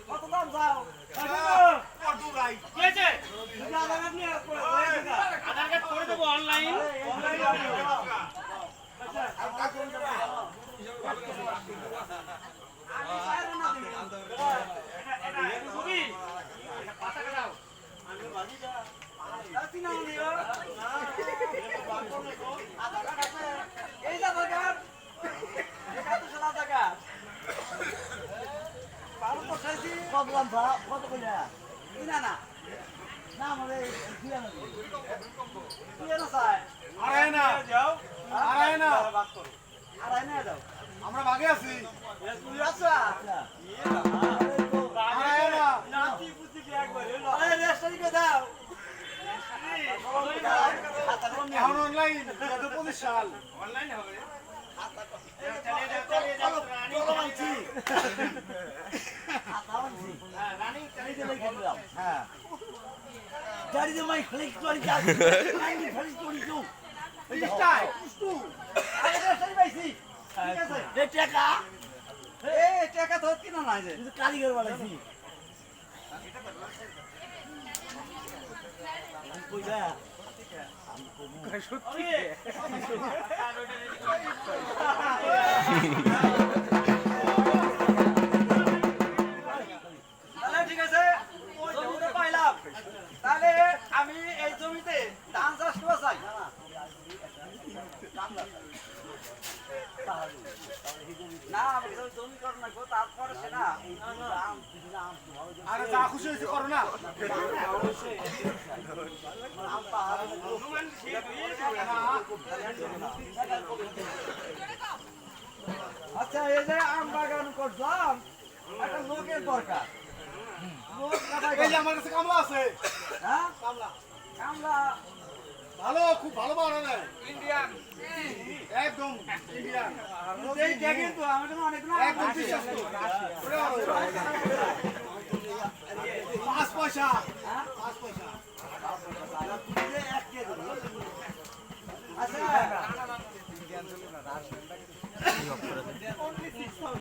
কত দাম যাও কত ভাই কি আছে আধার কার্ড নিয়ে আধার কার্ড করে দেবো অনলাইন ছবি পাতা কাটাও এই যে আধার কার্ড আধার কার্ড বারো তো খাইছি কত দাম কত কইরা না না না আমাদের দুই আনা চাই আড়াই না যাও আড়াই না আড়াই না যাও আমরা ভাগে আছি তুই আচ্ছা আড়াই না নাতি বুদ্ধি কি একবার আরে রেস্টারিকে দাও এখন অনলাইন 2025 সাল অনলাইন হবে গাড়িতে মাই ফ্লেক্স করি কাজ মাই ফ্লেক্স করি তো স্টাই আরে রেস্টারি পাইছি ঠিক আছে রে টাকা এই টাকা তো কিনা নাই যে কারিগর বানাইছি কইলা সত্যি তাহলে ঠিক আছে ওই জমিতে পাইলাম তাহলে আমি এই জমিতে ধান চাষ করতে চাই না আমি জমি করো না গো তারপরে সেটা আরে যা খুশি হয়েছে করো না আচ্ছা এই যে আম বাগান করলাম একটা লোকের দরকার লোক এই যে আমার কাছে কামলা আছে হ্যাঁ কামলা আমরা ভালো খুব ভালো বানানো ইন্ডিয়ান একদম ইন্ডিয়ান এই দেখেন তো আমার জন্য অনেক একদম বিশ্বাস করো 5 পয়সা 5 পয়সা আচ্ছা